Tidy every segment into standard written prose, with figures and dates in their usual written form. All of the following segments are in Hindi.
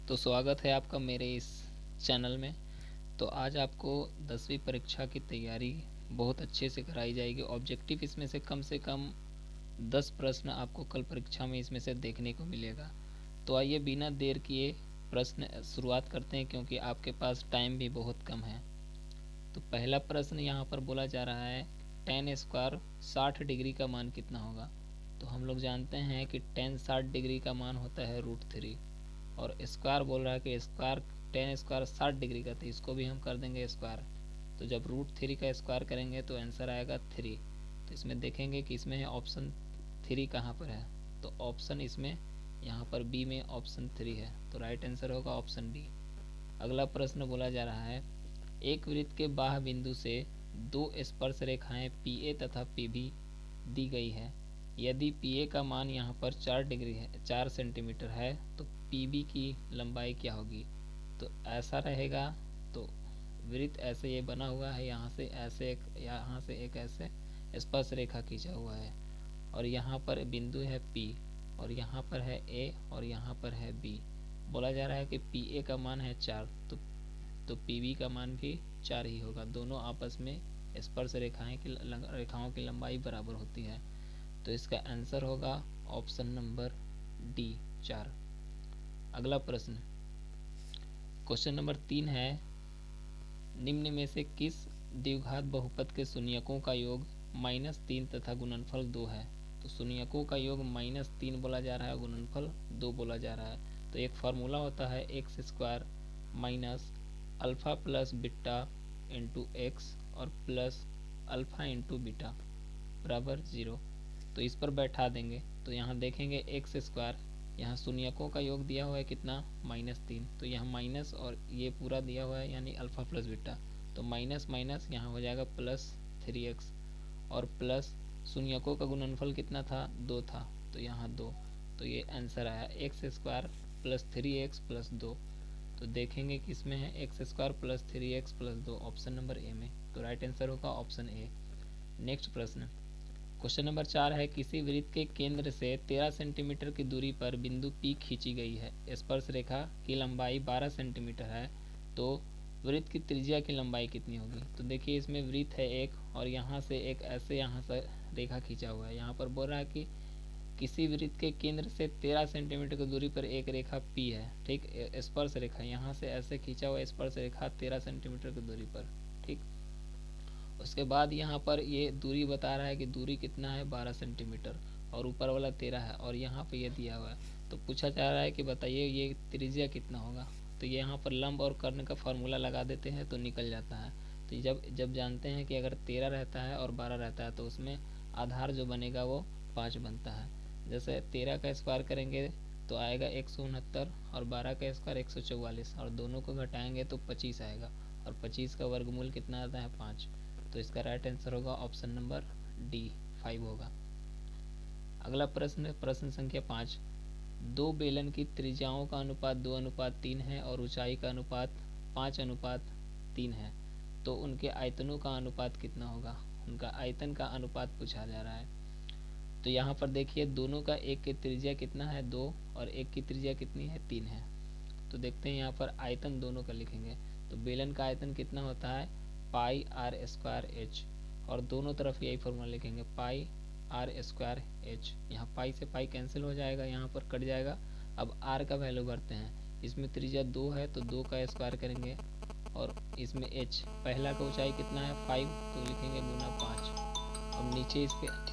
तो स्वागत है आपका मेरे इस चैनल में। तो आज आपको 10वीं परीक्षा की तैयारी बहुत अच्छे से कराई जाएगी। ऑब्जेक्टिव इसमें से कम 10 प्रश्न आपको कल परीक्षा में इसमें से देखने को मिलेगा। तो आइए बिना देर किए प्रश्न शुरुआत करते हैं, क्योंकि आपके पास टाइम भी बहुत कम है। तो पहला प्रश्न यहाँ पर बोला जा रहा है, टेन स्क्वायर 60 डिग्री का मान कितना होगा। तो हम लोग जानते हैं कि टेन 60 डिग्री का मान होता है √3, और स्क्वायर बोल रहा है कि स्क्वायर टेन स्क्वायर 60 डिग्री का, तो इसको भी हम कर देंगे स्क्वायर। तो जब √3 का स्क्वायर करेंगे तो आंसर आएगा 3। तो इसमें देखेंगे कि इसमें है ऑप्शन 3 कहाँ पर है। तो ऑप्शन इसमें यहाँ पर बी में ऑप्शन 3 है, तो राइट आंसर होगा ऑप्शन बी। अगला प्रश्न बोला जा रहा है, एक वृत्त के बाह्य बिंदु से दो स्पर्श रेखाएं पी ए तथा पी बी दी गई है। यदि पी ए का मान यहाँ पर 4 सेंटीमीटर है तो पी बी की लंबाई क्या होगी। तो ऐसा रहेगा, तो वृत्त ऐसे ये बना हुआ है, यहाँ से एक ऐसे स्पर्श रेखा खींचा हुआ है, और यहाँ पर बिंदु है पी, और यहाँ पर है ए, और यहाँ पर है बी। बोला जा रहा है कि पी ए का मान है 4, तो पी बी का मान भी 4 ही होगा। दोनों आपस में स्पर्श रेखाओं की लंबाई बराबर होती है। तो इसका आंसर होगा ऑप्शन नंबर डी 4। अगला प्रश्न, क्वेश्चन नंबर 3 है, निम्न में से किस द्विघात बहुपद के शून्यकों का योग -3 तथा गुणनफल 2 है। तो शून्यकों का योग -3 बोला जा रहा है, गुणनफल 2 बोला जा रहा है। तो एक फार्मूला होता है x square minus alpha plus beta into x और प्लस अल्फ़ा इंटू बीटा बराबर 0। तो इस पर बैठा देंगे, तो यहाँ देखेंगे एक्स स्क्वायर, यहाँ शून्यकों का योग दिया हुआ है कितना -3, तो यहाँ माइनस और ये पूरा दिया हुआ है यानी अल्फ़ा प्लस बीटा, तो माइनस माइनस यहाँ हो जाएगा +3x, और प्लस शून्यकों का गुणनफल कितना था 2 था, तो यहाँ 2। तो ये आंसर आया x square plus 3x plus 2। तो देखेंगे कि इसमें है x square plus 3x plus 2 option number A में। तो राइट आंसर होगा ऑप्शन ए। नेक्स्ट प्रश्न, क्वेश्चन नंबर 4 है, किसी वृत्त के केंद्र से 13 सेंटीमीटर की दूरी पर बिंदु P खींची गई है। स्पर्श रेखा की लंबाई 12 सेंटीमीटर है, तो वृत्त की त्रिज्या की लंबाई कितनी होगी। तो देखिए इसमें वृत्त है एक, और यहाँ से एक ऐसे यहाँ से रेखा खींचा हुआ है। यहाँ पर बोल रहा है कि किसी वृत्त के केंद्र से 13 सेंटीमीटर की दूरी पर एक रेखा P है, ठीक, स्पर्श रेखा यहाँ से ऐसे खींचा हुआ स्पर्श रेखा 13 सेंटीमीटर की दूरी पर, ठीक। उसके बाद यहाँ पर ये दूरी बता रहा है कि दूरी कितना है 12 सेंटीमीटर, और ऊपर वाला 13 है, और यहाँ पे ये दिया हुआ है। तो पूछा जा रहा है कि बताइए ये त्रिज्या कितना होगा। तो ये यहाँ पर लंब और कर्ण का फार्मूला लगा देते हैं तो निकल जाता है। तो जब जानते हैं कि अगर 13 रहता है और 12 रहता है तो उसमें आधार जो बनेगा वो 5 बनता है। जैसे 13 का स्क्वायर करेंगे तो आएगा 169, और 12 का स्क्वायर 144, और दोनों को घटाएंगे तो 25 आएगा, और 25 का वर्गमूल कितना आता है 5। तो इसका राइट आंसर होगा ऑप्शन नंबर डी 5 होगा। अगला प्रश्न, प्रश्न संख्या 5, दो बेलन की त्रिज्याओं का अनुपात 2:3 है और ऊंचाई का अनुपात 5:3 है, तो उनके आयतनों का अनुपात कितना होगा। उनका आयतन का अनुपात पूछा जा रहा है। तो यहाँ पर देखिए दोनों का, एक की त्रिज्या कितना है 2 और एक की त्रिज्या कितनी है 3 है। तो देखते हैं यहाँ पर आयतन दोनों का लिखेंगे। तो बेलन का आयतन कितना होता है πr²h, और दोनों तरफ यही फॉर्मूला लिखेंगे πr²h। यहाँ पाई से पाई कैंसिल हो जाएगा, यहाँ पर कट जाएगा। अब r का वैल्यू भरते हैं, इसमें त्रिज्या 2 है तो 2 का स्क्वायर करेंगे, और इसमें h पहला का ऊंचाई कितना है 5, तो लिखेंगे गुना 5। अब नीचे इसके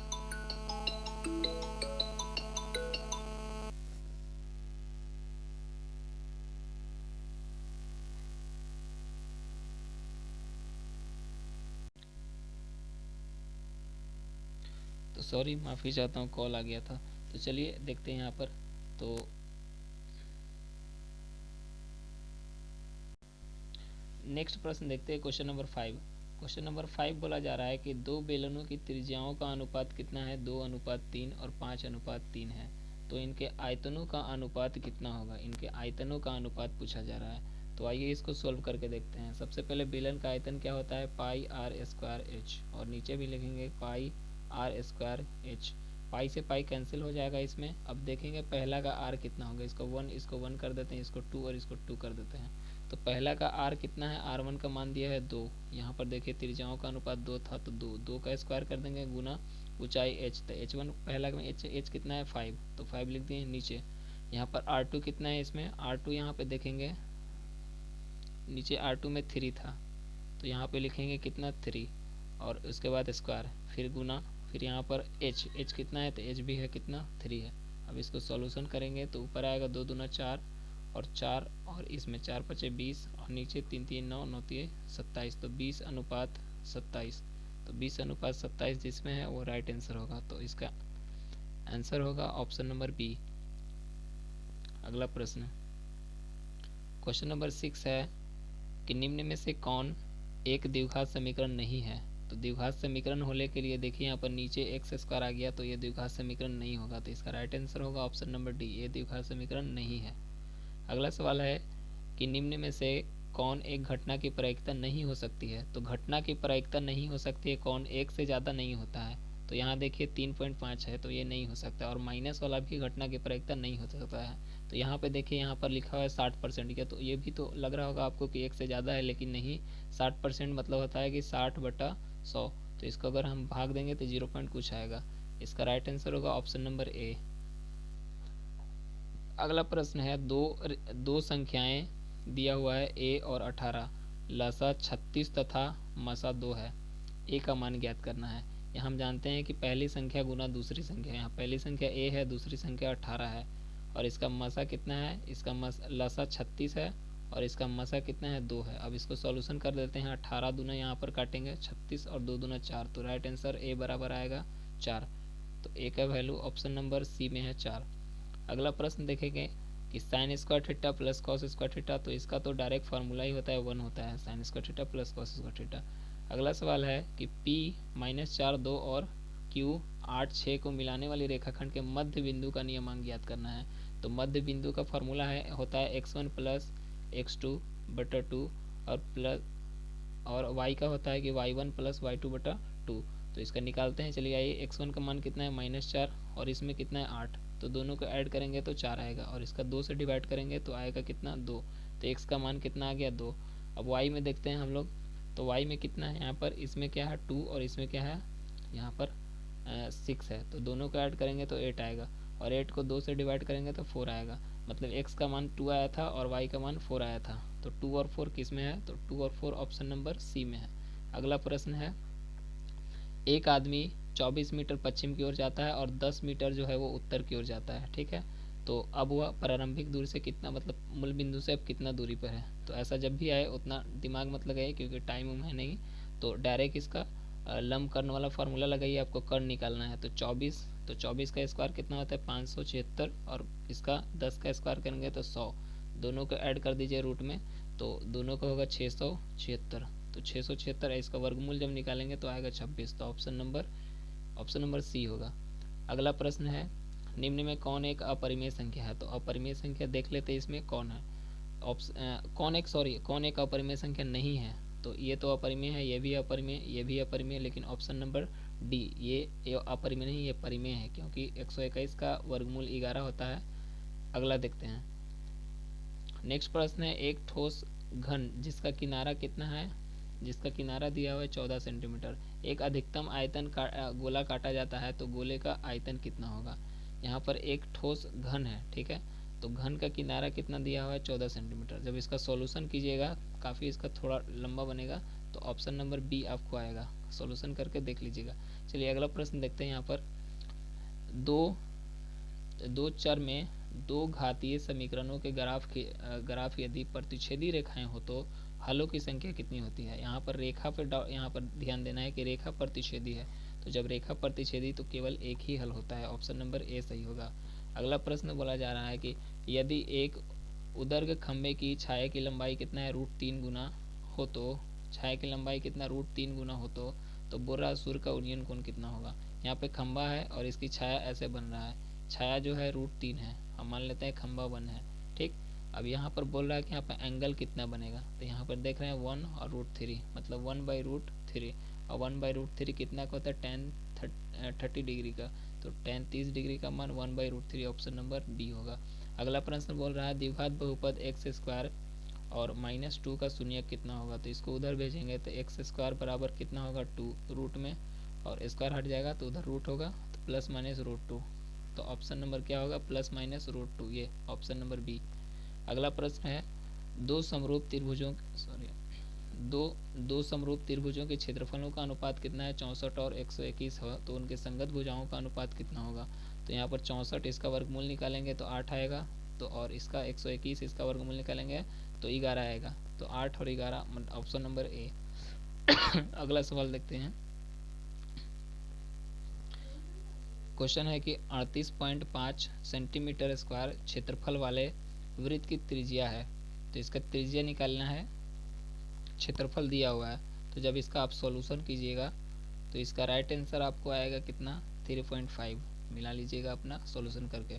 तो सॉरी माफ़ी चाहता हूँ, कॉल आ गया था। तो चलिए देखते हैं यहाँ पर। तो नेक्स्ट प्रश्न देखते हैं, क्वेश्चन नंबर 5। क्वेश्चन नंबर 5 बोला जा रहा है कि दो बेलनों की त्रिज्याओं का अनुपात कितना है 2:3 और 5:3 है, तो इनके आयतनों का अनुपात कितना होगा। इनके आयतनों का अनुपात पूछा जा रहा है। तो आइए इसको सॉल्व करके देखते हैं। सबसे पहले बेलन का आयतन क्या होता है πr²h, और नीचे भी लिखेंगे πr²h। पाई से पाई कैंसिल हो जाएगा इसमें। अब देखेंगे पहला का आर कितना होगा, इसको 1 कर देते हैं, इसको 2 और इसको 2 कर देते हैं। तो पहला का आर कितना है, R1 का मान दिया है 2। यहाँ पर देखिए त्रिज्याओं का अनुपात 2 था, तो 2 का स्क्वायर कर देंगे गुना ऊंचाई h, तो h1 पहला में h कितना है 5, तो 5 लिख दिए नीचे। यहाँ पर R2 कितना है, इसमें R2 यहाँ पे देखेंगे नीचे R2 में 3 था, तो यहाँ पे लिखेंगे कितना 3 और उसके बाद स्क्वायर फिर गुना, फिर यहाँ पर h कितना है, तो h भी है कितना 3 है। अब इसको सॉल्यूशन करेंगे तो ऊपर आएगा 2 दूना 4 और 4 और इसमें 4 पचे 20 और नीचे 3 3 9 9 3 27, तो 20 अनुपात 27, तो 20 अनुपात 27 जिसमें है वो राइट आंसर होगा। तो इसका आंसर होगा ऑप्शन नंबर बी। अगला प्रश्न, क्वेश्चन नंबर 6 है कि निम्न में से कौन एक द्विघात समीकरण नहीं है। तो द्विघात समीकरण होने के लिए देखिए यहाँ पर नीचे एक्स स्क्वायर आ गया, तो ये द्विघात समीकरण नहीं होगा, तो इसका राइट आंसर होगा ऑप्शन नंबर डी, ये द्विघात समीकरण नहीं है। अगला सवाल है कि निम्न में से कौन एक घटना की प्रायिकता नहीं हो सकती है। तो घटना की प्रायिकता नहीं हो सकती है कौन, एक से ज़्यादा नहीं होता है। तो यहाँ देखिए 3.5 है, तो ये नहीं हो सकता, और माइनस वाला भी घटना की प्रायिकता नहीं हो सकता है। तो यहाँ पे देखिए यहाँ पर लिखा हुआ है 60% का, तो ये भी तो लग रहा होगा आपको कि एक से ज़्यादा है, लेकिन नहीं, 60% मतलब होता है कि 60/100, तो इसको अगर हम भाग देंगे तो 0 पॉइंट कुछ आएगा। इसका राइट आंसर होगा ऑप्शन नंबर ए। अगला प्रश्न है, दो संख्याएं दिया हुआ है a और 18, लसा 36 तथा मसा 2 है। a का मान ज्ञात करना है। यहाँ हम जानते हैं कि पहली संख्या गुना दूसरी संख्या, यहाँ पहली संख्या a है, दूसरी संख्या 18 है, और इसका मसा कितना है, इसका लसा 36 है और इसका मसा कितना है 2 है। अब इसको सॉल्यूशन कर देते हैं, 18 दूना यहाँ पर काटेंगे 36 और 2 दूना 4, तो राइट आंसर a बराबर आएगा 4। तो a का वैल्यू ऑप्शन नंबर सी में है 4। अगला प्रश्न देखेंगे कि sine square theta plus cos square theta, तो इसका तो डायरेक्ट फार्मूला ही होता है 1 होता है, sine square theta plus cos square theta. अगला सवाल है कि p-4 2 और q 8 6 को मिलाने वाली रेखाखंड के मध्य बिंदु का नियमांक ज्ञात करना है। तो मध्य बिंदु का फार्मूला है होता है x1 प्लस x2/2 और प्लस, और y का होता है कि y1 प्लस y2/2। तो इसका निकालते हैं, चलिए आइए। x1 का मान कितना है -4 और इसमें कितना है 8, तो दोनों को ऐड करेंगे तो 4 आएगा, और इसका 2 से डिवाइड करेंगे तो आएगा कितना 2, तो x का मान कितना आ गया 2। अब y में देखते हैं हम लोग, तो y में कितना है, यहाँ पर इसमें क्या है 2 और इसमें क्या है यहाँ पर 6 है, तो दोनों को ऐड करेंगे तो 8 आएगा, और 8 को 2 से डिवाइड करेंगे तो 4 आएगा। मतलब x का मान 2 आया था और y का मान 4 आया था, तो 2 और 4 किस में है, तो 2 और 4 ऑप्शन नंबर सी में है। अगला प्रश्न है, एक आदमी 24 मीटर पश्चिम की ओर जाता है और 10 मीटर जो है वो उत्तर की ओर जाता है, ठीक है। तो अब वह प्रारंभिक दूरी से कितना, मतलब मूल बिंदु से अब कितना दूरी पर है। तो ऐसा जब भी आए उतना दिमाग मत लगाइए, क्योंकि टाइम है नहीं, तो डायरेक्ट इसका लंब कर्ण वाला फार्मूला लगाइए, आपको कर्ण निकालना है। तो 24 का स्क्वायर कितना होता है 576, और इसका 10 का स्क्वायर करेंगे तो 100, दोनों को ऐड कर दीजिए रूट में, तो दोनों का होगा 676, तो 676 है, इसका वर्गमूल जब निकालेंगे तो आएगा 26, तो ऑप्शन नंबर सी होगा। अगला प्रश्न है, निम्न में कौन एक अपरिमेय संख्या है। तो अपरिमेय संख्या देख लेते हैं इसमें कौन है, कौन एक अपरिमेय संख्या नहीं है। तो ये तो अपरिमेय है, ये भी अपरिमेय, ये भी अपरिमेय, लेकिन ऑप्शन नंबर डी ये अपरिमेय नहीं, ये परिमेय है, क्योंकि 121 का वर्गमूल 11 होता है। अगला देखते हैं, नेक्स्ट प्रश्न है, एक ठोस घन जिसका किनारा कितना है, जिसका किनारा दिया हुआ है 14 सेंटीमीटर, एक अधिकतम आयतन गोला काटा जाता है, तो गोले का आयतन कितना होगा। यहाँ पर एक ठोस घन है, ठीक है, तो घन का किनारा कितना दिया हुआ है 14 सेंटीमीटर। जब इसका सॉल्यूशन कीजिएगा काफ़ी इसका थोड़ा लंबा बनेगा, तो ऑप्शन नंबर बी आपको आएगा, सॉल्यूशन करके देख लीजिएगा। चलिए अगला प्रश्न देखते हैं। यहाँ पर दो चर में दो घातीय समीकरणों के ग्राफ यदि प्रतिच्छेदी रेखाएं हो तो हलों की संख्या कितनी होती है। यहाँ पर रेखा पर यहाँ पर ध्यान देना है कि रेखा प्रतिच्छेदी है, तो जब रेखा प्रतिच्छेदी तो केवल एक ही हल होता है, ऑप्शन नंबर ए सही होगा। अगला प्रश्न बोला जा रहा है कि यदि एक उदर्घ खंभे की छाया की लंबाई कितना है √3 गुना हो, तो छाया की लंबाई कितना √3 गुना हो तो बोरा सूर्य का उन्नयन कोण कितना होगा। यहाँ पे खंभा है और इसकी छाया ऐसे बन रहा है, छाया जो है √3 है, हम मान लेते हैं खंभा 1 है, ठीक। अब यहाँ पर बोल रहा है कि यहाँ पर एंगल कितना बनेगा, तो यहाँ पर देख रहे हैं 1 और √3, मतलब 1/√3, और 1/√3 कितना का होता है 30 डिग्री का, तो tan 30 डिग्री का मान 1/√3 ऑप्शन नंबर बी होगा। अगला प्रश्न बोल रहा है द्विघात बहुपद एक्स स्क्वायर और -2 का शून्य कितना होगा। तो इसको उधर भेजेंगे तो एक्स स्क्वायर बराबर कितना होगा 2 रूट में, और स्क्वायर हट जाएगा तो उधर रूट होगा, तो +-√2। तो ऑप्शन नंबर क्या होगा +-√2, ये ऑप्शन नंबर बी। अगला प्रश्न है दो समरूप त्रिभुजों दो समरूप त्रिभुजों के क्षेत्रफलों का अनुपात कितना है, 64 और 121 है, तो उनके संगत भुजाओं का अनुपात कितना होगा। तो यहाँ पर 64 इसका वर्गमूल निकालेंगे तो 8 आएगा, तो और इसका 121 इसका वर्गमूल निकालेंगे तो 11 आएगा, तो 8 और 11 ऑप्शन नंबर ए। अगला सवाल देखते हैं। क्वेश्चन है कि 38.5 सेंटीमीटर स्क्वायर क्षेत्रफल वाले वृत्त की त्रिज्या है, तो इसका त्रिज्या निकालना है, क्षेत्रफल दिया हुआ है, तो जब इसका आप सॉल्यूशन कीजिएगा तो इसका राइट आंसर आपको आएगा कितना 3.5, मिला लीजिएगा अपना सॉल्यूशन करके।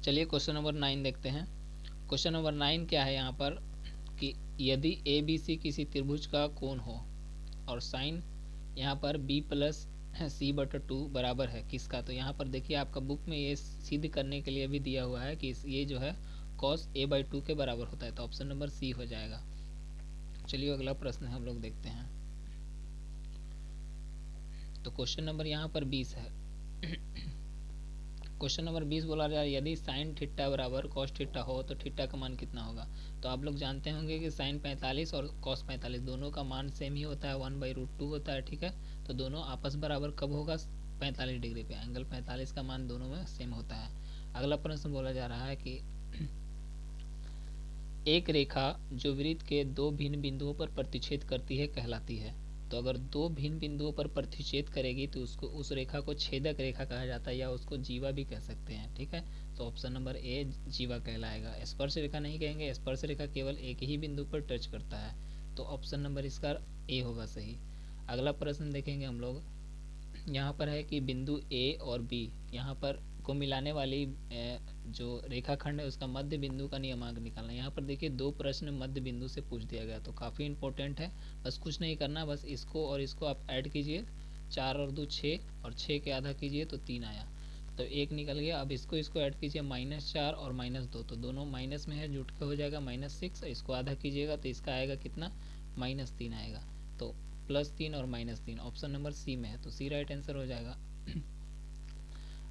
चलिए क्वेश्चन नंबर 9 देखते हैं। क्वेश्चन नंबर 9 क्या है यहाँ पर कि यदि ए बी सी किसी त्रिभुज का कोण हो और साइन यहाँ पर b+c/2 बराबर है किसका। तो यहाँ पर देखिए आपका बुक में ये सिद्ध करने के लिए भी दिया हुआ है कि ये जो है cos a/2 के बराबर होता है, तो ऑप्शन नंबर सी हो जाएगा। चलिए अगला प्रश्न हम लोग देखते हैं। तो क्वेश्चन नंबर यहाँ पर 20 है। क्वेश्चन नंबर 20 बोला जा रहा है यदि साइन थीटा बराबर कॉस थीटा हो तो थीटा का मान कितना होगा। तो आप लोग जानते होंगे कि साइन 45 और कॉस 45 दोनों का मान सेम ही होता है, 1/√2 होता है, ठीक है। तो दोनों आपस बराबर कब होगा 45 डिग्री पे, एंगल 45 का मान दोनों में सेम होता है। अगला प्रश्न बोला जा रहा है कि एक रेखा जो वृत्त के दो भिन्न बिंदुओं पर प्रतिच्छेद करती है कहलाती है। तो अगर दो भिन्न बिंदुओं पर प्रतिच्छेद करेगी तो उसको उस रेखा को छेदक रेखा कहा जाता है, या उसको जीवा भी कह सकते हैं, ठीक है। तो ऑप्शन नंबर ए जीवा कहलाएगा। स्पर्श रेखा नहीं कहेंगे, स्पर्श रेखा केवल एक ही बिंदु पर टच करता है, तो ऑप्शन नंबर इसका ए होगा सही। अगला प्रश्न देखेंगे हम लोग। यहाँ पर है कि बिंदु ए और बी यहाँ पर को मिलाने वाली जो रेखाखंड है उसका मध्य बिंदु का नियमांक निकालना। यहाँ पर देखिए दो प्रश्न मध्य बिंदु से पूछ दिया गया, तो काफ़ी इंपॉर्टेंट है। बस कुछ नहीं करना, बस इसको और इसको आप ऐड कीजिए, 4 और 2 6 और 6 के आधा कीजिए तो 3 आया, तो 1 निकल गया। अब इसको ऐड कीजिए -4 और -2, तो दोनों माइनस में है, जुट के हो जाएगा -6। इसको आधा कीजिएगा तो इसका आएगा कितना -3 आएगा, तो +3 और -3 ऑप्शन नंबर सी में है, तो सी राइट आंसर हो जाएगा।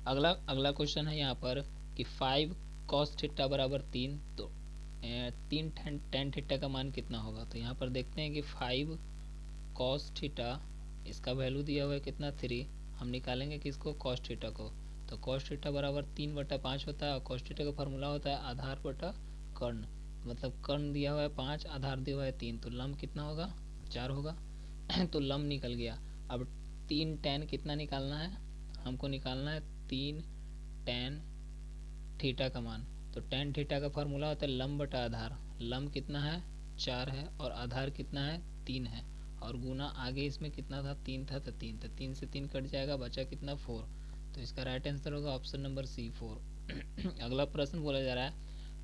अगला क्वेश्चन है यहाँ पर कि 5 cos थीटा बराबर 3, तो 3 tan थीटा का मान कितना होगा। तो यहाँ पर देखते हैं कि 5 cos थीटा इसका वैल्यू दिया हुआ है कितना 3, हम निकालेंगे किसको cos थीटा को। तो cos थीटा बराबर 3/5 होता है, और cos थीटा का फार्मूला होता है आधार बटा कर्ण, मतलब कर्ण दिया हुआ है 5, आधार दिया हुआ है 3, तो लम्ब कितना होगा 4 होगा। तो लम्ब निकल गया। अब 3 tan कितना निकालना है, हमको निकालना है 3 tan थीटा का मान। तो tan थीटा का फार्मूला होता है लम्ब बटा आधार, लम्ब कितना है 4 है और आधार कितना है 3 है, और गुना आगे इसमें कितना था 3 था, तो 3, तो 3 से 3 कट जाएगा, बचा कितना 4, तो इसका राइट आंसर होगा ऑप्शन नंबर सी 4। अगला प्रश्न बोला जा रहा है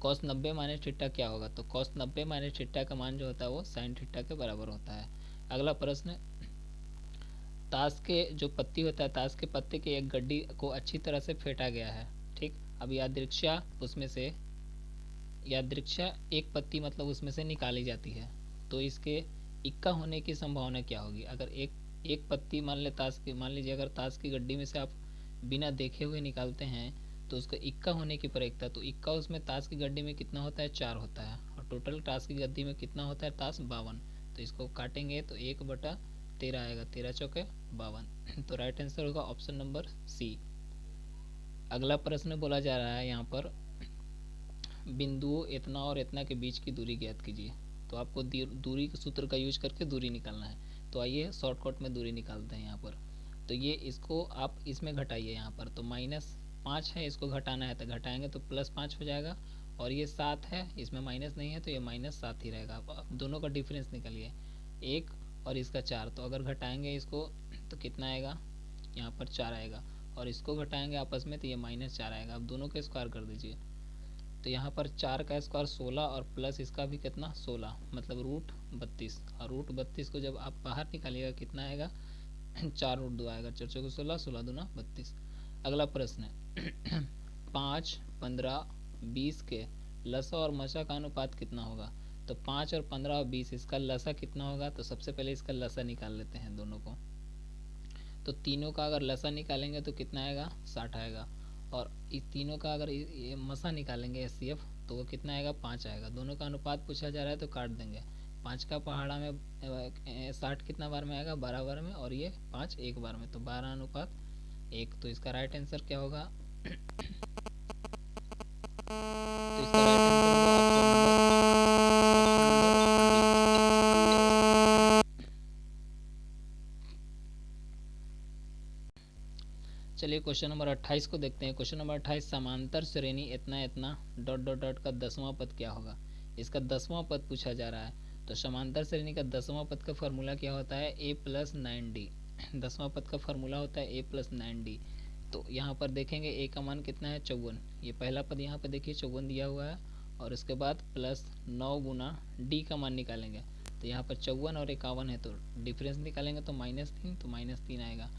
cos 90 माइनस थीटा क्या होगा। तो cos 90 माइनस थीटा का मान जो होता है वो साइन थीटा के बराबर होता है। अगला प्रश्न, ताश के जो पत्ती होता है, ताश के पत्ते के एक गड्डी को अच्छी तरह से फेंटा गया है, ठीक। अब यादृच्छा एक पत्ती मतलब उसमें से निकाली जाती है, तो इसके इक्का होने की संभावना क्या होगी। अगर एक पत्ती मान लीजिए अगर ताश की गड्डी में से आप बिना देखे हुए निकालते हैं तो उसका इक्का होने की प्रयोगता, तो इक्का उसमें ताश की गड्डी में कितना होता है 4 होता है, और टोटल ताश की गड्डी में कितना होता है ताश 52, तो इसको काटेंगे तो 1/13 आएगा, 13 चौके 52, तो राइट आंसर होगा ऑप्शन नंबर सी। अगला प्रश्न बोला जा रहा है यहाँ पर बिंदुओं इतना और इतना के बीच की दूरी ज्ञात कीजिए। तो आपको दूरी के सूत्र का यूज करके दूरी निकालना है, तो आइए शॉर्टकट में दूरी निकालते हैं यहाँ पर। तो ये इसको आप इसमें घटाइए, यहाँ पर तो -5 है, इसको घटाना है तो घटाएंगे तो +5 हो जाएगा, और ये 7 है, इसमें माइनस नहीं है तो ये -7 ही रहेगा। आप दोनों का डिफरेंस निकालिए, 1 और इसका 4, तो अगर घटाएंगे इसको तो कितना आएगा, यहाँ पर 4 आएगा, और इसको घटाएंगे आपस में तो ये -4 आएगा। आप दोनों का स्क्वायर कर दीजिए, तो यहाँ पर 4 का स्क्वायर 16 और प्लस इसका भी कितना 16, मतलब √32, और √32 को जब आप बाहर निकालिएगा कितना आएगा 4 और 2 आएगा, 4 चौके 16, 16 दूना 32। अगला प्रश्न है 5, 15, 20 के लसा और मसा का अनुपात कितना होगा। तो 5 और 15 और 20 इसका लसा कितना होगा। तो सबसे पहले इसका लसा निकाल लेते हैं दोनों को। तो तीनों का अगर लसा निकालेंगे तो कितना आएगा, 60 आएगा। और इस तीनों का अगर ये मसा निकालेंगे HCF तो वो कितना आएगा, 5 आएगा। दोनों का अनुपात पूछा जा रहा है तो काट देंगे। 5 का पहाड़ा में 60 कितना बार में आएगा, 12 बार में, और ये 5 एक बार में, तो 12:1। तो इसका राइट आंसर क्या होगा, तो इसका राइट आंसर होगा चलिए क्वेश्चन नंबर 28 को देखते हैं। क्वेश्चन नंबर 28, समांतर श्रेणी इतना इतना डॉट डॉट डॉट का 10वां पद क्या होगा। इसका 10वां पद पूछा जा रहा है। तो समांतर श्रेणी का 10वां पद का फॉर्मूला क्या होता है, a+9d। 10वां पद का फॉर्मूला होता है a+9d। तो यहाँ पर देखेंगे a का मान कितना है, 54। ये पहला पद यहाँ पर देखिए 54 दिया हुआ है, और उसके बाद +9 गुना d का मान निकालेंगे। तो यहाँ पर 54 और 51 है, तो डिफरेंस निकालेंगे तो -3, तो -3 आएगा।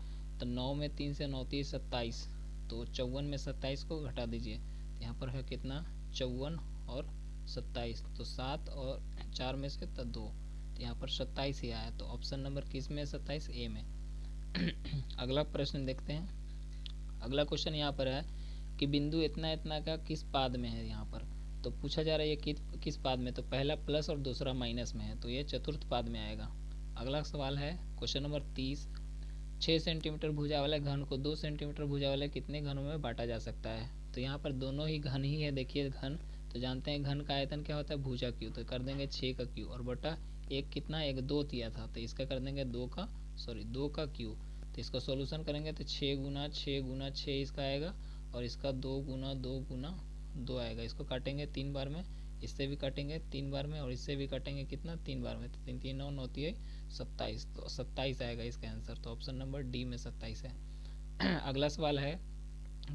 तो 9 में 3 से 9 3 27, तो 54 में 27 को घटा दीजिए। तो यहाँ पर है कितना, 54 और 27, तो 7 और 4 में से तो 2, तो यहाँ पर 27 ही आया। तो ऑप्शन नंबर किस में, 27 ए में। अगला प्रश्न देखते हैं। अगला क्वेश्चन यहाँ पर है कि बिंदु इतना इतना का किस पाद में है। यहाँ पर तो पूछा जा रहा है ये किस पाद में। तो पहला प्लस और दूसरा माइनस में है, तो ये चतुर्थ पाद में आएगा। अगला सवाल है क्वेश्चन नंबर 30, 6 सेंटीमीटर भुजा वाले घन को 2 सेंटीमीटर भुजा वाले कितने घनों में बांटा जा सकता है। तो यहाँ पर दोनों ही घन ही है, देखिए घन। तो जानते हैं घन का आयतन क्या होता है, भुजा क्यू। तो कर देंगे 6 का क्यू, और बटा एक कितना, एक 2 दिया था, तो इसका कर देंगे 2 का क्यू। तो इसका सॉल्यूशन करेंगे तो 6 गुना 6 गुना 6 इसका आएगा, और इसका 2 गुना 2 गुना 2 आएगा। इसको काटेंगे 3 बार में, इससे भी काटेंगे 3 बार में, और इससे भी काटेंगे कितना, 3 बार में। तो 3 3 9 9 3 27, तो 27 आएगा इसका आंसर। तो ऑप्शन नंबर डी में 27 है। अगला सवाल है,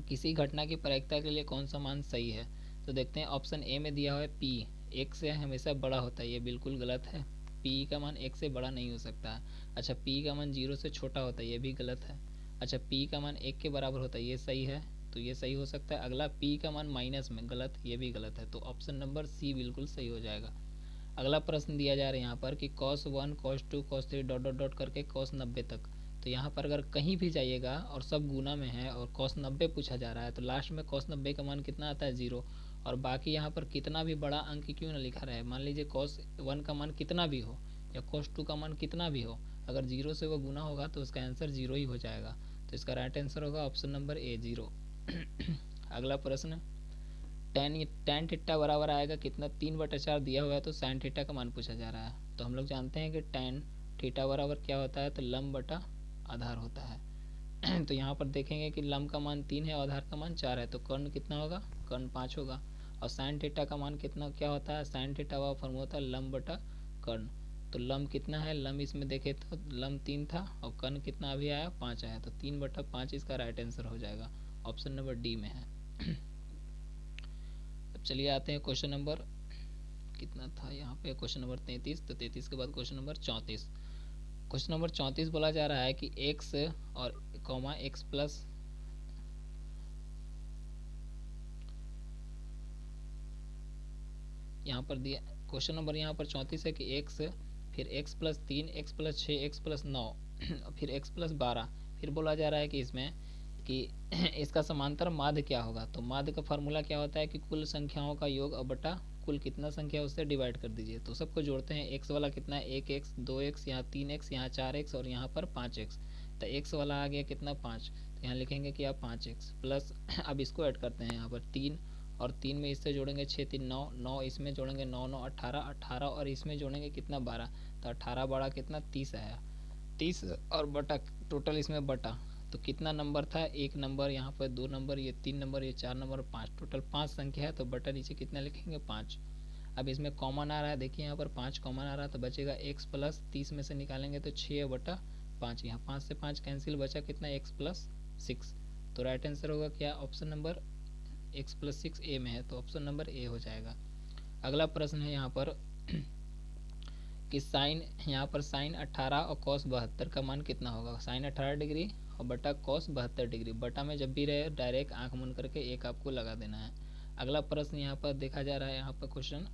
किसी घटना की प्रायिकता के लिए कौन सा मान सही है। तो देखते हैं, ऑप्शन ए में दिया हुआ है P 1 से हमेशा बड़ा होता है, ये बिल्कुल गलत है। P का मान 1 से बड़ा नहीं हो सकता है। अच्छा, P का मान 0 से छोटा होता है, ये भी गलत है। अच्छा, P का मान 1 के बराबर होता है, ये सही है, तो ये सही हो सकता है। अगला P का मान माइनस में, गलत, ये भी गलत है। तो ऑप्शन नंबर सी बिल्कुल सही हो जाएगा। अगला प्रश्न दिया जा रहा है यहाँ पर कि cos 1 cos 2 cos 3 dot dot dot करके cos 90 तक। तो यहाँ पर अगर कहीं भी जाइएगा और सब गुना में है और cos 90 पूछा जा रहा है, तो लास्ट में cos 90 का मान कितना आता है, 0। और बाकी यहाँ पर कितना भी बड़ा अंक क्यों ना लिखा रहा है, मान लीजिए cos 1 का मान कितना भी हो या cos 2 का मान कितना भी हो, अगर 0 से वो गुना होगा तो उसका आंसर 0 ही हो जाएगा। तो इसका राइट आंसर होगा ऑप्शन नंबर ए, 0। अगला प्रश्न, tan थीटा बराबर आएगा कितना, 3/4 दिया हुआ है, तो sin थीटा का मान पूछा जा रहा है। तो हम लोग जानते हैं कि tan थीटा बराबर क्या होता है, तो लंब बटा आधार होता है। तो यहाँ पर देखेंगे कि लंब का मान 3 है और आधार का मान 4 है, तो कर्ण कितना होगा, कर्ण 5 होगा। और sin थीटा का मान कितना क्या होता है, sin थीटा का फॉर्मूला होता है लंब बटा कर्ण। तो लंब कितना है, लंब इसमें देखे तो लंब 3 था, और कर्ण कितना अभी आया, 5 आया, तो 3/5 इसका राइट आंसर हो जाएगा। ऑप्शन नंबर डी में है। चलिए आते हैं क्वेश्चन नंबर कितना था यहाँ पे, क्वेश्चन नंबर 33। तो 33 के बाद क्वेश्चन नंबर 34। क्वेश्चन नंबर 34 बोला जा रहा है कि x और कॉमा x प्लस यहाँ पर दिया। क्वेश्चन नंबर यहाँ पर 34 है कि x फिर x+3 x+6 x+9 फिर x+12। फिर बोला जा रहा है कि इसमें कि इसका समांतर माध्य क्या होगा। तो माध्य का फार्मूला क्या होता है कि कुल संख्याओं का योग और बटा कुल कितना संख्या उससे डिवाइड कर दीजिए। तो सबको जोड़ते हैं, x वाला कितना है, 1x 2x, यहाँ 3x, यहाँ 4x और यहाँ पर 5x। तो x वाला आ गया कितना, 5। तो यहाँ लिखेंगे कि आप 5x प्लस, अब इसको ऐड करते हैं यहाँ पर 3, और 3 में इससे जोड़ेंगे 6 3 9 9, इसमें जोड़ेंगे 9 9 18 18, और इसमें जोड़ेंगे कितना, 12। तो 18 बड़ा कितना, 30 आया, 30 और बटा टोटल इसमें बटा, तो कितना नंबर था, 1 नंबर, यहाँ पर 2 नंबर, ये 3 नंबर, ये 4 नंबर, 5, टोटल 5 संख्या है। तो बटा नीचे कितना लिखेंगे, 5। अब इसमें कॉमन आ रहा है, देखिए यहाँ पर 5 कॉमन आ रहा है, तो बचेगा x प्लस 30 में से निकालेंगे तो 6/5, यहाँ 5 से 5 कैंसिल, बचा कितना, x+6। तो राइट आंसर होगा क्या, ऑप्शन नंबर x+6 ए में है, तो ऑप्शन नंबर ए हो जाएगा। अगला प्रश्न है यहाँ पर कि साइन यहाँ पर साइन 18 और कॉस 72 का मान कितना होगा। साइन 18 डिग्री और बटा कॉस 72 डिग्री, बटा में जब भी रहे डायरेक्ट आंख मूंद करके एक आपको लगा देना है। अगला प्रश्न यहाँ पर देखा जा रहा है, यहाँ पर क्वेश्चन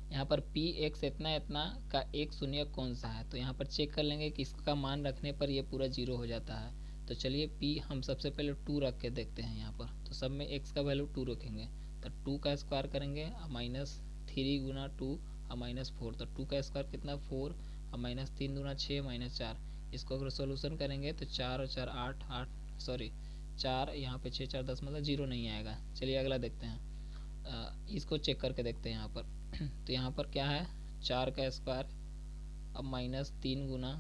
यहाँ पर पी एक्स इतना इतना का एक शून्य कौन सा है। तो यहाँ पर चेक कर लेंगे कि इसका मान रखने पर ये पूरा जीरो हो जाता है। तो चलिए पी हम सबसे पहले 2 रख के देखते हैं यहाँ पर। तो सब में एक्स का वैल्यू 2 रखेंगे तो 2 का स्क्वायर करेंगे माइनस 3 गुना 2 और माइनस 4। तो 2 का स्क्वायर कितना 4 और माइनस 3 दूना 6 माइनस 4। इसको अगर सोल्यूशन करेंगे तो 4 और 4 8 8 सॉरी 4 यहाँ पे 6 4 10 मतलब जीरो नहीं आएगा। चलिए अगला देखते हैं, इसको चेक करके देखते हैं यहाँ पर। तो यहाँ पर क्या है 4 का स्क्वायर अब माइनस 3 गुना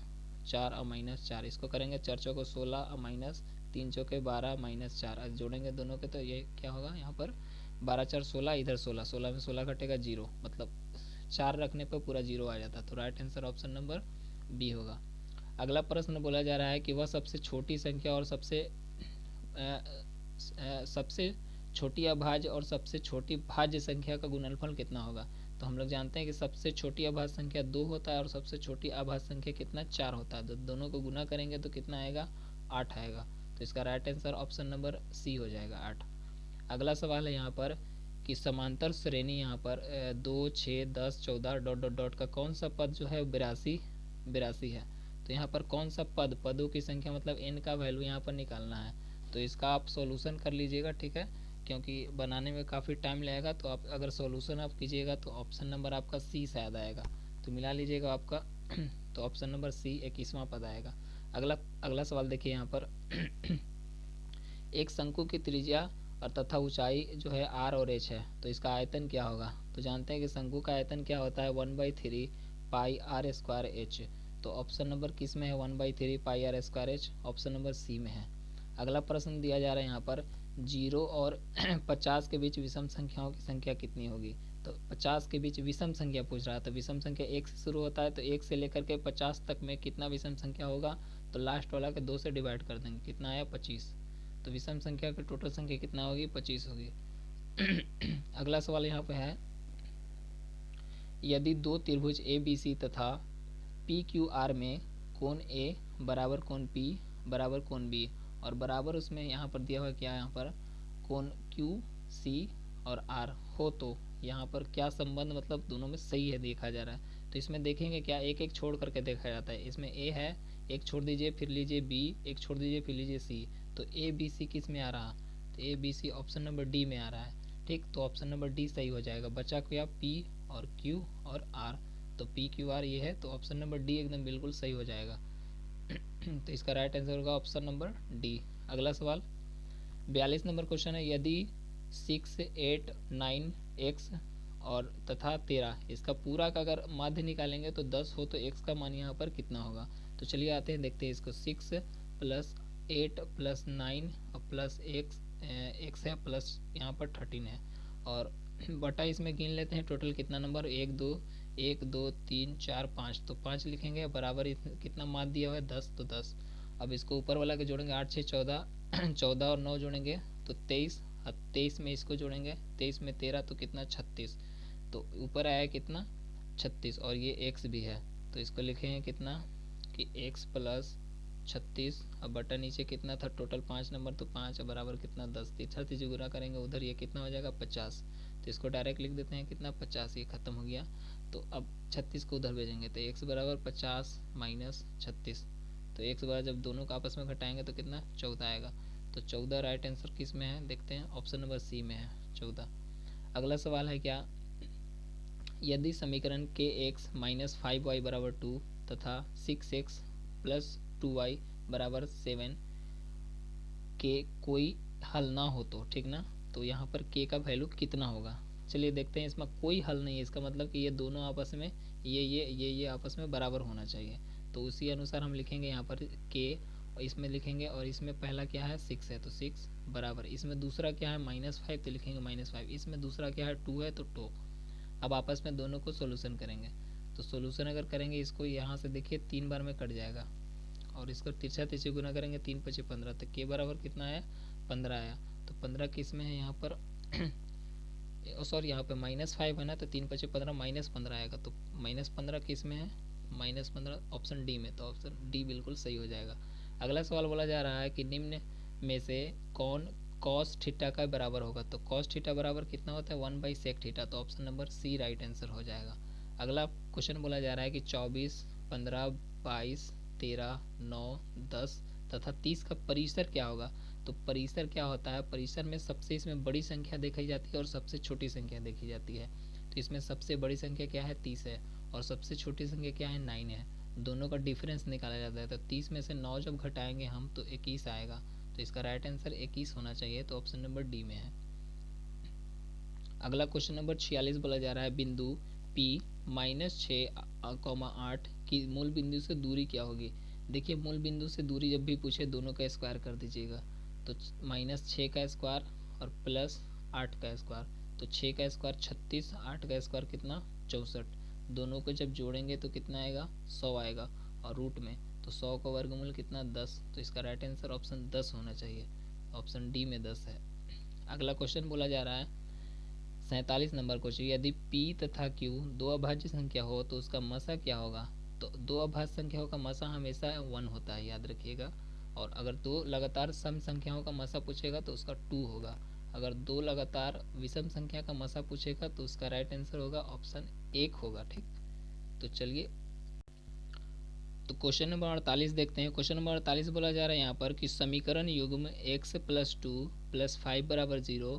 4 और माइनस 4। इसको करेंगे 4 चौको 16 और माइनस 3 चौके 12 माइनस 4। आज जोड़ेंगे दोनों के तो ये क्या होगा यहाँ पर 12 4 16, इधर 16 16 में 16 कटेगा जीरो, मतलब 4 रखने पर पूरा जीरो आ जाता। तो right answer option number B होगा। अगला प्रश्न बोला जा रहा है कि वह सबसे छोटी संख्या और सबसे छोटी अभाज्य और सबसे छोटी भाज्य संख्या का गुणनफल कितना होगा। तो हम लोग जानते हैं कि सबसे छोटी अभाज्य संख्या 2 होता है और सबसे छोटी अभाज्य संख्या कितना 4 होता है। तो दोनों को गुना करेंगे तो कितना आएगा 8 आएगा। तो इसका right answer option number C हो जाएगा 8। अगला सवाल है यहाँ पर कि समांतर श्रेणी यहाँ पर 2 6 10 14 डॉट डॉट डॉट का कौन सा पद जो है 82 है। तो यहाँ पर कौन सा पदों की संख्या मतलब n का वैल्यू यहाँ पर निकालना है। तो इसका आप सॉल्यूशन कर लीजिएगा, ठीक है, क्योंकि बनाने में काफ़ी टाइम लगेगा। तो आप अगर सॉल्यूशन आप कीजिएगा तो ऑप्शन नंबर आपका सी शायद आएगा, तो मिला लीजिएगा आपका तो ऑप्शन नंबर सी 21वां पद आएगा। अगला सवाल देखिए यहाँ पर एक शंकु की त्रिज्या और तथा ऊंचाई जो है r और h है, तो इसका आयतन क्या होगा। तो जानते हैं कि शंकु का आयतन क्या होता है 1/3 पाई आर स्क्वायर एच। तो ऑप्शन नंबर किस में है 1/3 pi R square H, option number C में है। अगला प्रश्न दिया जा रहा है यहाँ पर 0 और 50 के बीच विषम संख्याओं की संख्या कितनी होगी। तो 50 के बीच विषम संख्या पूछ रहा है, तो विषम संख्या 1 से शुरू होता है, तो 1 से लेकर के 50 तक में कितना विषम संख्या होगा। तो लास्ट वाला के 2 से डिवाइड कर देंगे, कितना आया 25। तो विषम संख्या की टोटल संख्या कितना होगी 25 होगी। अगला सवाल यहाँ पे है यदि दो त्रिभुज ए बी सी तथा पी क्यू आर में कोण ए बराबर कोण पी बराबर कोण बी और बराबर उसमें यहाँ पर दिया हुआ क्या है यहाँ पर कोण क्यू सी और आर हो, तो यहाँ पर क्या संबंध मतलब दोनों में सही है देखा जा रहा है। तो इसमें देखेंगे क्या एक एक छोड़ करके देखा जाता है। इसमें ए है, एक छोड़ दीजिए फिर लीजिए बी, एक छोड़ दीजिए फिर लीजिए सी। तो ए बी सी किस में आ रहा, तो A B C option number D में आ रहा है, ठीक। तो ऑप्शन नंबर डी सही हो जाएगा। बचा क्या पी और क्यू और आर, तो पी क्यू आर ये है, तो ऑप्शन नंबर डी एकदम बिल्कुल सही हो जाएगा। तो इसका राइट आंसर होगा ऑप्शन नंबर डी। अगला सवाल 42 नंबर क्वेश्चन है यदि 6 8 9 x और तथा 13 इसका पूरा का अगर माध्य निकालेंगे तो 10 हो, तो x का मान यहाँ पर कितना होगा। तो चलिए आते हैं देखते हैं इसको 6 प्लस 8 प्लस 9 और प्लस x है प्लस यहाँ पर 13 है और बटा इसमें गिन लेते हैं टोटल कितना नंबर 1 2 3 4 5। तो 5 लिखेंगे बराबर कितना माध्य दिया हुआ है 10, तो 10। अब इसको ऊपर वाला के जोड़ेंगे 8 6 14 14 और 9 जोड़ेंगे तो 23 और 23 में इसको जोड़ेंगे 23 में 13 तो कितना 36। तो ऊपर आया कितना 36 और ये x भी है, तो इसको लिखेंगे कितना कि x प्लस 36 अब बटा नीचे कितना था टोटल 5 नंबर, तो 5 बराबर कितना 10। 36 गुना करेंगे उधर ये कितना हो जाएगा 50। तो इसको डायरेक्ट लिख देते हैं कितना 50, ये खत्म हो गया। तो अब 36 को उधर भेजेंगे तो x बराबर 50 माइनस 36। तो x बराबर जब दोनों को आपस में घटाएंगे तो कितना 14 आएगा। तो 14 राइट आंसर किस में है देखते हैं, ऑप्शन नंबर सी में है 14। अगला सवाल है क्या यदि समीकरण के x माइनस 5y बराबर 2 तथा 6x प्लस 2y बराबर 7 के कोई हल ना हो तो, ठीक ना। तो यहाँ पर k का वैल्यू कितना होगा। चलिए देखते हैं, इसमें कोई हल नहीं है, इसका मतलब कि ये दोनों आपस में ये आपस में बराबर होना चाहिए। तो उसी अनुसार हम लिखेंगे यहाँ पर k और इसमें लिखेंगे और इसमें पहला क्या है 6 है तो 6 बराबर, इसमें दूसरा क्या है -5 तो लिखेंगे -5, इसमें दूसरा क्या है 2 है तो 2। अब आपस में दोनों को सोल्यूशन करेंगे, तो सोल्यूशन अगर करेंगे इसको यहाँ से देखिए 3 बार में कट जाएगा और इसको तिरछा तिरछी गुना करेंगे 3 5 15, तो के बराबर कितना आया 15 आया। तो 15 किस में है यहाँ पर सॉरी यहाँ पे -5 है ना, तो 3×5 = 15, -15 आएगा, तो -15 किस में है, -15 ऑप्शन डी में, तो ऑप्शन डी बिल्कुल सही हो जाएगा। अगला सवाल बोला जा रहा है कि निम्न में से कौन कॉस थीटा का बराबर होगा, तो कॉस थीटा बराबर कितना होता है, 1/sec थीटा, तो option number C right answer हो जाएगा। अगला क्वेश्चन बोला जा रहा है कि 24, 15, 22, 13, 9, 10 तथा 30 का परिसर क्या होगा, तो परिसर क्या होता है, परिसर में सबसे इसमें बड़ी संख्या देखी जाती है और सबसे छोटी संख्या देखी जाती है। तो इसमें सबसे बड़ी संख्या क्या है, 30 है, और सबसे छोटी संख्या क्या है, 9 है। दोनों का डिफरेंस निकाला जाता है, तो 30 में से 9 जब घटाएंगे हम तो 21 आएगा, तो इसका राइट आंसर 21 होना चाहिए, तो ऑप्शन नंबर डी में है। अगला क्वेश्चन नंबर 46 बोला जा रहा है, बिंदु P -6, 8 की मूल बिंदु से दूरी क्या होगी। देखिए मूल बिंदु से दूरी जब भी पूछे दोनों का स्क्वायर कर दीजिएगा, तो -6 का स्क्वायर और +8 का स्क्वायर, तो 6 का स्क्वायर 36, 8 का स्क्वायर कितना 64, दोनों को जब जोड़ेंगे तो कितना आएगा 100 आएगा, और रूट में तो 100 का वर्गमूल कितना 10, तो इसका राइट आंसर ऑप्शन 10 होना चाहिए, ऑप्शन डी में 10 है। अगला क्वेश्चन बोला जा रहा है 47 नंबर क्वेश्चन, यदि P तथा Q दो अभाज्य संख्या हो तो उसका मसा क्या होगा। तो दो अभाज्य संख्याओं का मसा हमेशा 1 होता है, याद रखिएगा। और अगर दो लगातार सम संख्याओं का मसा पूछेगा तो उसका 2 होगा। अगर दो लगातार विषम संख्या का मसा पूछेगा तो उसका राइट आंसर होगा ऑप्शन 1 होगा। ठीक, तो चलिए तो क्वेश्चन नंबर 48 देखते हैं। क्वेश्चन नंबर 48 बोला जा रहा है यहाँ पर कि समीकरण युग्म x + 2 + 5 = 0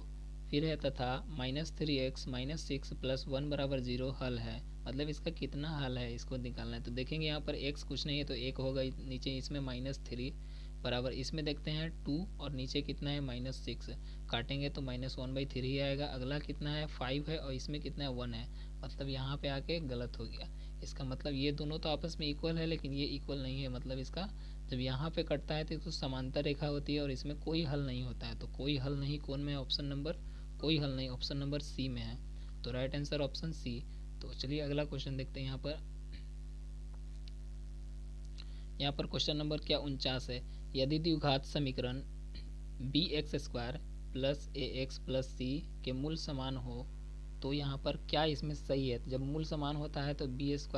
फिर है तथा -3x -6 + 1 = 0 हल है। मतलब इसका कितना हल है इसको निकालना है। तो देखेंगे यहाँ पर x कुछ नहीं है तो 1 होगा, नीचे इसमें -3 बराबर इसमें देखते हैं 2 और नीचे कितना है -6, काटेंगे तो -1/3 ही आएगा। अगला कितना है 5 है और इसमें कितना है 1 है, मतलब यहाँ पे आके गलत हो गया। इसका मतलब ये दोनों तो आपस में इक्वल है लेकिन ये इक्वल नहीं है, मतलब इसका जब यहाँ पे कटता है तो समांतर रेखा होती है और इसमें कोई हल नहीं होता है। तो कोई हल नहीं कौन में, ऑप्शन नंबर कोई हल नहीं, ऑप्शन नंबर सी में है। तो राइट आंसर ऑप्शन सी। तो चलिए अगला क्वेश्चन देखते हैं। यहाँ पर क्वेश्चन नंबर क्या 49 है, यदि द्विघात समीकरण bx² + ax + c के मूल समान हो तो यहाँ पर क्या इसमें सही है। जब मूल समान होता है तो b² -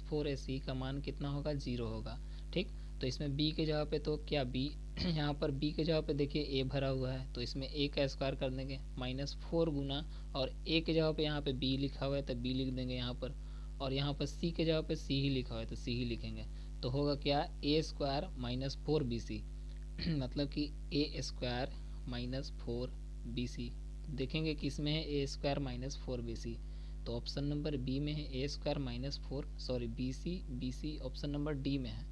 4ac का मान कितना होगा 0 होगा। ठीक, तो इसमें b के जगह पे तो क्या b यहाँ पर b के जगह पे देखिए a भरा हुआ है तो इसमें a का स्क्वायर कर देंगे -4 गुना, और a के जगह पे यहाँ पे b लिखा हुआ है तो b लिख देंगे यहाँ पर, और यहाँ पर c के जगह पे c ही लिखा हुआ है तो c ही लिखेंगे। तो होगा क्या a² - 4bc मतलब कि a² - 4bc। देखेंगे कि इसमें है a² - 4bc, तो ऑप्शन नंबर बी में है a² - 4 sorry bc option number D में है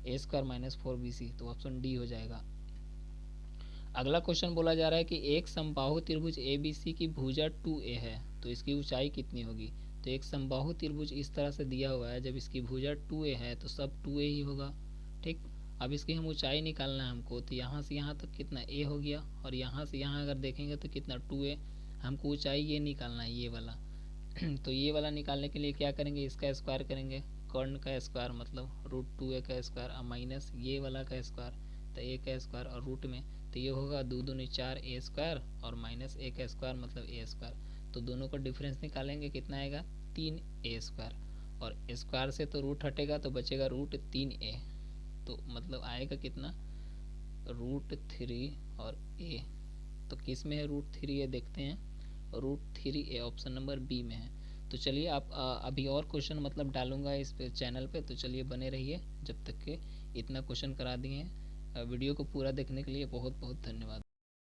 a² - 4bc, तो ऑप्शन डी हो जाएगा। अगला क्वेश्चन बोला जा रहा है कि एक समबाहु त्रिभुज ABC की भुजा 2a है तो इसकी ऊंचाई कितनी होगी। तो एक समबाहु त्रिभुज इस तरह से दिया हुआ है, जब इसकी भुजा 2a है तो सब 2a ही होगा। ठीक, अब इसकी हम ऊंचाई निकालना है हमको, तो यहाँ से यहाँ तक कितना a हो गया, और यहाँ से यहाँ अगर देखेंगे तो कितना 2a। हमको ऊंचाई ये निकालना है, ये वाला तो ये वाला निकालने के लिए क्या करेंगे, इसका स्क्वायर करेंगे, कर्ण का स्क्वायर मतलब √2a का स्क्वायर और माइनस ये वाला का स्क्वायर, तो a का स्क्वायर और रूट में, तो ये होगा 2 दूनी 4a² और -a का स्क्वायर मतलब a²। तो दोनों का डिफरेंस निकालेंगे कितना आएगा 3a², और स्क्वायर से तो रूट हटेगा तो बचेगा √3a, तो मतलब आएगा कितना √3 और a। तो किस में है √3a देखते हैं, √3a ऑप्शन नंबर बी में है। तो चलिए आप अभी और क्वेश्चन मतलब डालूंगा इस चैनल पे, तो चलिए बने रहिए जब तक के इतना क्वेश्चन करा दिए हैं। वीडियो को पूरा देखने के लिए बहुत बहुत धन्यवाद।